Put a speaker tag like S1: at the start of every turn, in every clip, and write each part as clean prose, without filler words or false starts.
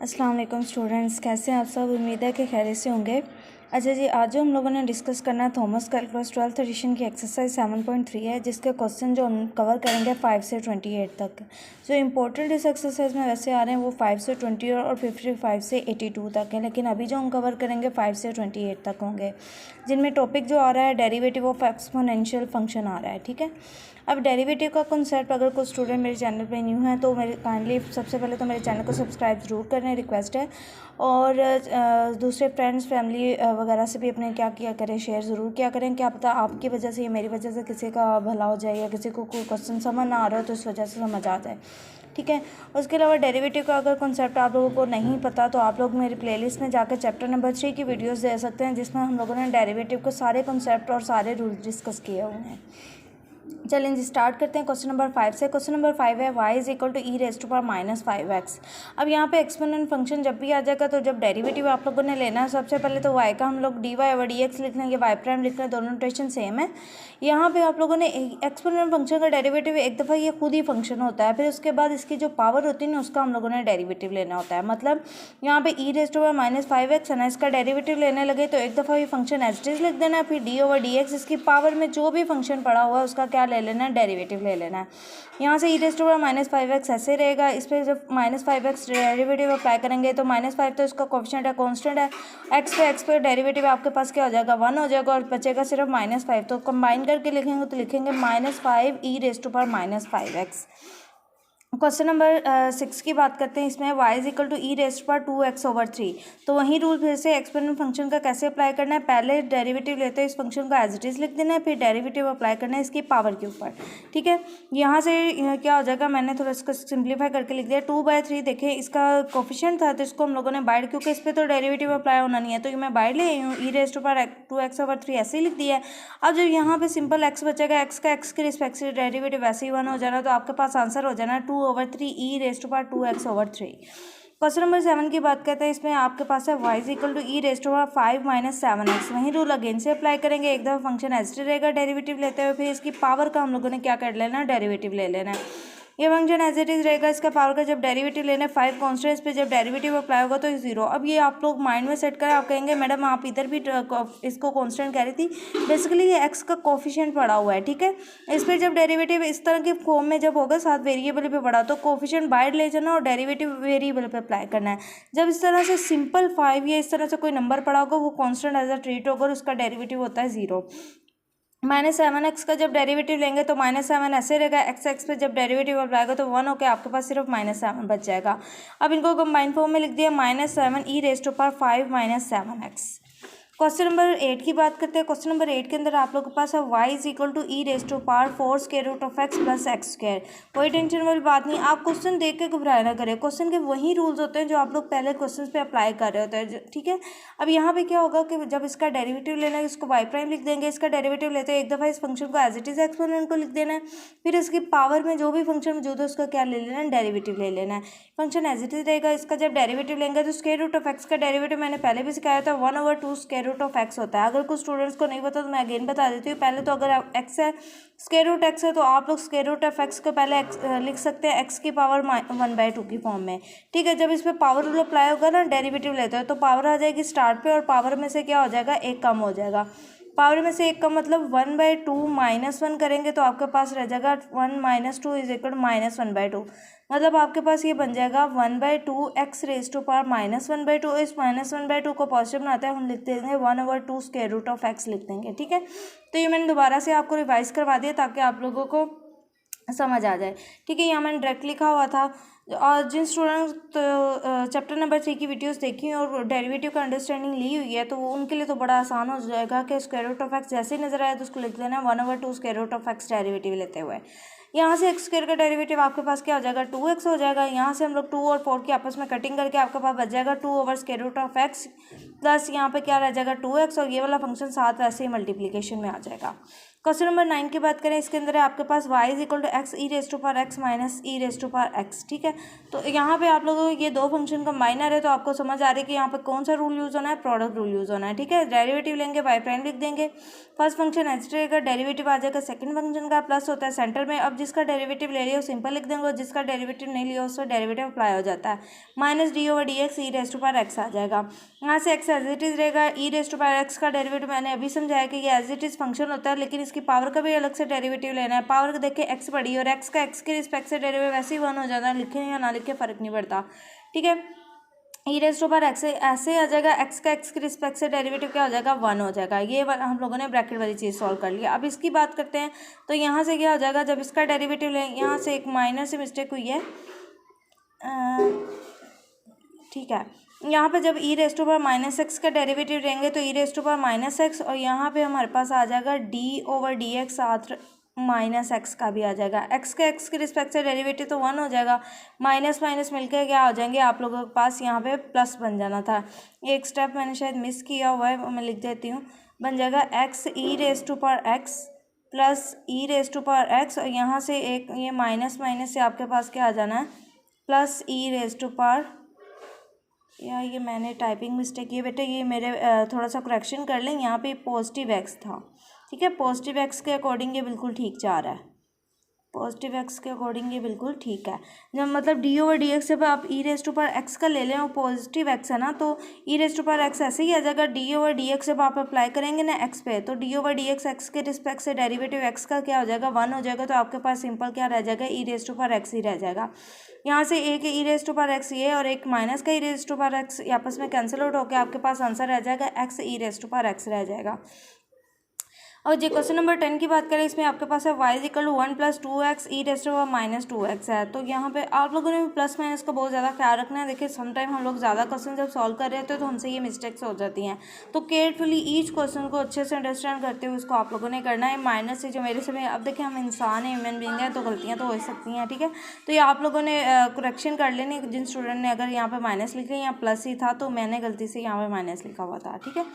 S1: अस्सलाम वालेकुम स्टूडेंट्स, कैसे हैं आप सब। उम्मीद है कि खैरियत से होंगे। अच्छा जी, आज जो हम लोगों ने डिस्कस करना है थॉमस कैलकुलस 12th एडिशन की एक्सरसाइज 7.3 है, जिसके क्वेश्चन जो हम कवर करेंगे 5 से 28 तक। जो इम्पोर्टेंट इस एक्सरसाइज में वैसे आ रहे हैं वो 5 से 20 और 55 से 82 तक है, लेकिन अभी जो हम कवर करेंगे 5 से 28 तक होंगे, जिनमें टॉपिक जो आ रहा है डेरिवेटिव ऑफ एक्सपोनेंशियल फंक्शन आ रहा है। ठीक है, अब डेरिवेटिव का कॉन्सेप्ट अगर कोई स्टूडेंट मेरे चैनल पे न्यू है तो मेरे काइंडली सबसे पहले तो मेरे चैनल को सब्सक्राइब ज़रूर करने रिक्वेस्ट है, और दूसरे फ्रेंड्स फैमिली वगैरह से भी अपने क्या किया करें, शेयर ज़रूर किया करें। क्या पता आपकी वजह से या मेरी वजह से किसी का भला हो जाए, या किसी को कोई क्वेश्चन समझ ना आ रहा हो तो इस वजह से समझ आ जाए। ठीक है, उसके अलावा डेरिवेटिव का अगर कॉन्सेप्ट आप लोगों को नहीं पता तो आप लोग मेरी प्लेलिस्ट में जाकर चैप्टर नंबर 3 की वीडियोस दे सकते हैं, जिसमें हम लोगों ने डेरिवेटिव के सारे कॉन्सेप्ट और सारे रूल डिस्कस किए हुए हैं। चलें जी, स्टार्ट करते हैं क्वेश्चन नंबर 5 से। क्वेश्चन नंबर 5 है y is equal to E raise to power minus 5x। अब यहाँ पे एक्सपोनेंट फंक्शन जब भी आ जाएगा तो जब डेरिवेटिव आप लोगों ने लेना है, सबसे पहले तो y का हम लोग dy ओवर dx लिख लेंगे, y प्राइम लिख लें, दोनों नोटेशन सेम है। यहाँ पे आप लोगों ने एक्सपोनेंट फंक्शन का डेरिवेटिव एक दफ़ा ये खुद ही फंक्शन होता है, फिर उसके बाद इसकी जो पावर होती है ना उसका हम लोगों ने डेरिवेटिव लेना होता है। मतलब यहाँ पे E raise to power minus 5x है ना, इसका डेरिवेटिव लेने लगे तो एक दफ़ा ये फंक्शन एज इट इज लिख देना है, फिर डी ओवर डी एक्स इसकी पावर में जो भी फंक्शन पड़ा हुआ है उसका क्या ले लेना है, डेरिवेटिव ले लेना है। यहाँ से E raise to power minus 5x ऐसे रहेगा, इस पर जब माइनस 5x डेरिवेटिव अप्लाई करेंगे तो -5 तो इसका कोफिशिएंट है, कांस्टेंट है, x पे डेरिवेटिव आपके पास क्या हो जाएगा, 1 हो जाएगा, और बचेगा सिर्फ -5। तो कंबाइन करके लिखेंगे तो लिखेंगे -5 E raise to power minus 5x। Question number 6 की बात करते हैं। इसमें y is equal to E raise to power 2x over 3। तो वही रूल फिर से एक्सपोनेंट फंक्शन का कैसे अप्लाई करना है, पहले डेरिवेटिव लेते हैं इस फंक्शन को एज इट इज लिख देना है, फिर डेरिवेटिव अप्लाई करना है इसकी पावर के ऊपर। ठीक है, यहाँ से क्या हो जाएगा, मैंने थोड़ा इसको सिंप्लीफाई करके लिख दिया 2/3। देखें इसका कोफिशिएंट था तो इसको हम लोगों ने बाइड, क्योंकि इस पर तो डेरिवेटिव अप्लाई होना नहीं है तो मैं बाइड ले आई हूँ, E raise to power 2x over 3 ऐसे ही लिख दिया है। अब जब यहाँ पे सिंपल x बचेगा, x का x के रिस्पेक्ट से डेरिवेटिव ऐसे ही 1 हो जाना, तो आपके पास आंसर हो जाना 2/3 E raise to power 2x over 3। Question number 7 की बात करते हैं। इसमें आपके पास है y is equal to E raise to power 5 minus 7x। वहीं रूल अगेन से अप्लाई करेंगे, एक दफ़ा फंक्शन एज रहेगा डेरिवेटिव लेते हुए, फिर इसकी पावर का हम लोगों ने क्या कर लेना है, डेरिवेटिव ले लेना है। ये फंक्शन एज इट इज रहेगा, इसका पावर का जब डेरिवेटिव लेना है 5 कॉन्स्टेंट्स पे जब डेरिवेटिव अप्लाई होगा तो 0। अब ये आप लोग माइंड में सेट करें, आप कहेंगे मैडम आप इधर भी इसको कांस्टेंट कह रही थी, बेसिकली ये x का कोफिशिएंट पड़ा हुआ है। ठीक है, इस पर जब डेरिवेटिव इस तरह के फॉर्म में जब होगा साथ वेरिएबल पे पड़ा तो कोफिशिएंट बाहर ले जाना और डेरिवेटिव वेरिएबल पे अप्लाई करना है। जब इस तरह से सिंपल 5 या इस तरह से कोई नंबर पड़ा होगा वो कॉन्स्टेंट एज अ ट्रीट होगा और उसका डेरिवेटिव होता है 0। -7x का जब डेरिवेटिव लेंगे तो -7 ऐसे रहेगा, x पे जब डेरिवेटिव अप्लाई तो 1 होकर आपके पास सिर्फ -7 बच जाएगा। अब इनको कंबाइन फॉर्म में लिख दिया -7 E raise to power 5 minus 7x। Question number 8 की बात करते हैं। क्वेश्चन नंबर 8 के अंदर आप लोगों के पास है y is equal to E raise to power 4 square root of x plus x square. कोई टेंशन वाली बात नहीं, आप क्वेश्चन देख के घबराया ना करें, क्वेश्चन के वही रूल्स होते हैं जो आप लोग पहले क्वेश्चन पे अप्लाई कर रहे होते हैं। ठीक है, अब यहाँ पे क्या होगा कि जब इसका डेरिवेटिव लेना है इसको y प्राइम लिख देंगे, इसका डेरिवेटिव लेते हैं एक दफ़ा इस फंक्शन को एज इट इज एक्सपोनेंट को लिख देना है, फिर इसकी पावर में जो भी फंक्शन मौजूद है उसका क्या ले लेना है, डेरिवेटिव ले लेना है। फंक्शन एज इट इज रहेगा, इसका जब डेरिवेटिव लेंगे तो स्क्वायर रूट ऑफ x का डेरिवेटिव मैंने पहले भी सिखाया था 1/2 स्क्वायर रूट ऑफ x होता है। अगर कुछ स्टूडेंट्स को नहीं पता तो मैं अगेन बता देती हूँ। पहले तो अगर x है, स्क्वायर रूट x है, तो आप लोग स्क्वायर रूट ऑफ x को पहले लिख सकते हैं x की पावर 1/2 की फॉर्म में। ठीक है, जब इस पर पावर रूल अप्लाई होगा ना, डेरिवेटिव लेते हैं तो पावर आ जाएगी स्टार्ट पे, और पावर में से क्या हो जाएगा, एक कम हो जाएगा। पावर में से एक कम मतलब 1/2 -1 करेंगे तो आपके पास रह जाएगा 1 - 2 इज इक्वल -1/2। मतलब आपके पास ये बन जाएगा 1/2 x रेज टू पावर -1/2। इस -1/2 को पॉजिटिव बनाते हैं हम लिख देंगे 1/2 स्क्वायर रूट ऑफ x लिख देंगे। ठीक है, तो ये मैंने दोबारा से आपको रिवाइज करवा दिया ताकि आप लोगों को समझ आ जाए। ठीक है, यहाँ मैंने डायरेक्ट लिखा हुआ था, और जिन स्टूडेंट्स तो चैप्टर नंबर 3 की वीडियोस देखी और डेरिवेटिव का अंडरस्टैंडिंग ली हुई है तो वो उनके लिए तो बड़ा आसान हो जाएगा कि स्क्वायर रूट ऑफ एक्स जैसे ही नजर आया तो उसको लिख लेना 1/2 square root of x derivative लेते हुए। यहाँ से एक्स स्क्वायर का डेरिवेटिव आपके पास क्या हो जाएगा, 2x हो जाएगा। यहाँ से हम लोग 2 और 4 की आपस में कटिंग करके आपके पास बच जाएगा 2 over square root of x plus यहाँ पे क्या रह जाएगा 2x, और ये वाला फंक्शन साथ वैसे ही मल्टीप्लीकेशन में आ जाएगा। क्वेश्चन नंबर 9 की बात करें, इसके अंदर है आपके पास y is equal to x E raise to power x minus e raise to power x. ठीक है, तो यहाँ पे आप लोगों को ये दो फंक्शन का माइनर है, तो आपको समझ आ रही है कि यहाँ पे कौन सा रूल यूज़ होना है, प्रोडक्ट रूल यूज़ होना है। ठीक है, डेरिवेटिव लेंगे, y प्राइम लिख देंगे, फर्स्ट फंक्शन एच रहेगा, डेरिवेटिव आ जाएगा सेकंड फंक्शन का, प्लस होता है सेंटर में। अब जिसका डेरिवेटिव ले लिया वो सिंपल लिख देंगे, और जिसका डेरिवेटिव नहीं लिया उसका डेरिवेटिव अप्लाई हो जाता है, minus D over D X E raise to power X आ जाएगा। यहाँ से एक्स एज इट इज़ रहेगा, E raise to power X का डेरिवेटिव मैंने अभी समझाया कि ये एज इट इज़ फंक्शन होता है, लेकिन इसकी पावर का भी अलग से डेरिवेटिव लेना है। पावर देखिए एक्स पड़ी और एक्स का एक्स के रिस्पेक्ट से डेरिवेटिव वैसे ही 1 हो जाता है, लिखे या ना लिखे फर्क नहीं पड़ता। ठीक है, ई रेस टू पावर एक्स ऐसे आ जाएगा, एक्स का एक्स के रिस्पेक्ट से डेरिवेटिव क्या हो जाएगा, 1 हो जाएगा। ये हम लोगों ने ब्रैकेट वाली चीज़ सॉल्व कर लिया। अब इसकी बात करते हैं, तो यहाँ से क्या हो जाएगा, जब इसका डेरिवेटिव लें, यहाँ से एक माइनर से मिस्टेक हुई है, ठीक है, यहाँ पे जब E raise to power minus X का डेरिवेटिव लेंगे तो E raise to power minus X, और यहाँ पे हमारे पास आ जाएगा डी ओवर डी एक्स, साथ माइनस एक्स का भी आ जाएगा। एक्स के एक्स के रिस्पेक्ट से डेरिवेटिव तो 1 हो जाएगा, माइनस माइनस मिलकर क्या हो जाएंगे, आप लोगों के पास यहाँ पे प्लस बन जाना था। एक स्टेप मैंने शायद मिस किया हुआ है, मैं लिख देती हूँ, बन जाएगा x E raise to power x plus e raise to power x, और यहाँ से एक ये माइनस माइनस से आपके पास क्या आ जाना है, plus e raise to power, या ये मैंने टाइपिंग मिस्टेक की है बेटा, ये मेरे थोड़ा सा करेक्शन कर लें, यहाँ पे पॉजिटिव एक्स था। ठीक है, पॉजिटिव एक्स के अकॉर्डिंग ये बिल्कुल ठीक जा रहा है, पॉजिटिव एक्स के अकॉर्डिंग ये बिल्कुल ठीक है। जब मतलब डी ओवर डी एक्स जब आप ई रेस टू पावर एक्स का ले लें और पॉजिटिव एक्स है ना, तो E raise to power x ऐसे ही आ जाएगा। डी ओवर डी एक्स जब आप अप्लाई करेंगे ना एक्स पे, तो D over D x x के रिस्पेक्ट से डेरिवेटिव एक्स का क्या हो जाएगा, 1 हो जाएगा, तो आपके पास सिंपल क्या रह जाएगा, E raise to power x ही रह जाएगा। यहाँ से एक ई रेस टू पावर एक्स ये और एक माइनस का ई रेस टू पावर एक्स आपस में कैंसिल आउट होकर आपके पास आंसर रह जाएगा x E raise to power x रह जाएगा। और जो क्वेश्चन नंबर 10 की बात करें, इसमें आपके पास है y is equal to 1 plus 2x E raise to power minus 2x है। तो यहाँ पे आप लोगों ने भी प्लस माइनस का बहुत ज़्यादा ख्याल रखना है। देखिए समटाइम हम लोग ज़्यादा क्वेश्चन जब सॉल्व कर रहे होते हैं तो हमसे ये मिस्टेक्स हो जाती हैं, तो केयरफुली ईच क्वेश्चन को अच्छे से अंडरस्टैंड करते हुए उसको आप लोगों ने करना है। माइनस से जो मेरे समय, अब देखिए हम इंसान हैं, ह्यूमन बीइंग है, तो गलतियाँ तो हो सकती हैं। ठीक है, तो ये आप लोगों ने करेक्शन कर लेनी, जिन स्टूडेंट ने अगर यहाँ पर माइनस लिखे या प्लस ही था तो मैंने गलती से यहाँ पर माइनस लिखा हुआ था। ठीक है,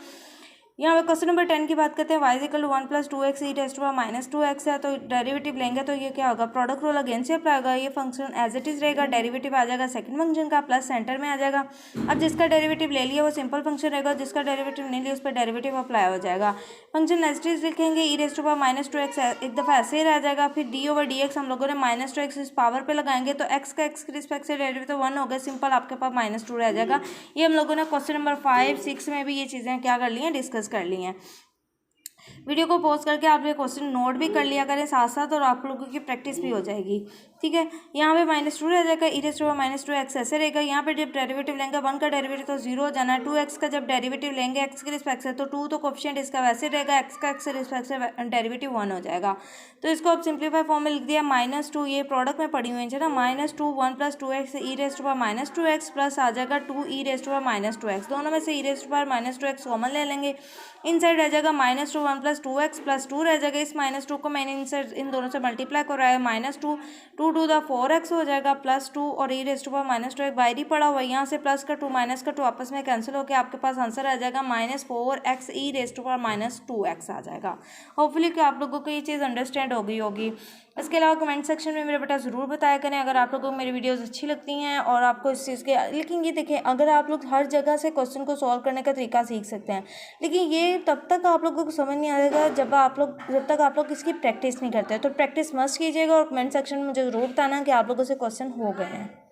S1: यहाँ पे क्वेश्चन नंबर 10 की बात करते हैं, y is equal to 1 plus 2x E raise to power minus 2x है। तो डेरिवेटिव लेंगे तो ये क्या होगा, प्रोडक्ट रूल अगेन से अप्लाई होगा, ये फंक्शन एज इट इज़ रहेगा, डेरिवेटिव आ जाएगा सेकंड फंक्शन का, प्लस सेंटर में आ जाएगा। अब जिसका डेरिवेटिव ले लिया वो सिंपल फंक्शन रहेगा, जिसका डेरिवेटिव नहीं लिया उस पर डेरिवेटिव अप्लाई हो जाएगा। फंक्शन एज इट इज़ लिखेंगे, E raise to power minus 2x एक दफ़ा ऐसे ही रह जाएगा, फिर डी ओवर डी एक्स हम लोगों ने माइनस 2x इस पावर पे लगाएंगे, तो एक्स का एक्स के रिस्पेक्ट से डेरिवेटिव 1 हो गया, सिंपल आपके पास माइनस 2 रह जाएगा। ये हम लोगों ने क्वेश्चन नंबर 5, 6 में भी ये चीज़ें क्या कर ली हैं, डिस्कस कर ली हैं। वीडियो को पॉज करके आप ये क्वेश्चन नोट भी कर लिया करें साथ साथ, और आप लोगों की प्रैक्टिस भी हो जाएगी। ठीक है, यहाँ पे माइनस 2 रह जाएगा, E raise to power minus 2x ऐसे रहेगा। यहाँ पे जब डेरिवेटिव लेंगे 1 का डेरिवेटिव तो 0 हो जाना है, 2x का जब डेरिवेटिव लेंगे x के रिस्पेक्ट से तो 2 तो कोफिशिएंट इसका वैसे रहेगा, x का x के रिस्पेक्ट से डेरिवेटिव 1 हो जाएगा। तो इसको अब सिंप्लीफाई फॉर्म में लिख दिया, -2 ये प्रोडक्ट में पड़ी हुई है ना, -2 1 plus 2x E raise to power minus 2x plus आ जाएगा 2 E raise to power minus 2x, दोनों में से E raise to power minus 2x common ले लेंगे, इन साइड रह जाएगा -2 1 प्लस 2x प्लस 2 रह जाएगा। इस -2 को मैंने इन दोनों से मल्टीप्लाई कराया, -2 2 टू द 4x हो जाएगा प्लस 2, और ई रेस टू पावर माइनस 2 एक बाहर ही पड़ा हुआ है, यहाँ से प्लस का 2 माइनस का 2 आपस में कैंसिल होकर आपके पास आंसर आ जाएगा -4x e raise to power minus 2x आ जाएगा। होपफुली कि आप लोगों को ये चीज़ अंडरस्टैंड हो गई होगी। इसके अलावा कमेंट सेक्शन में मेरे बेटा ज़रूर बताया करें अगर आप लोगों को मेरी वीडियोस अच्छी लगती हैं और आपको इस चीज़ के, लेकिन ये देखें अगर आप लोग हर जगह से क्वेश्चन को सॉल्व करने का तरीका सीख सकते हैं, लेकिन ये तब तक आप लोगों को समझ नहीं आएगा जब तक आप लोग इसकी प्रैक्टिस नहीं करते। तो प्रैक्टिस मस्ट कीजिएगा, और कमेंट सेक्शन में मुझे ज़रूर बताना कि आप लोगों से क्वेश्चन हो गए हैं।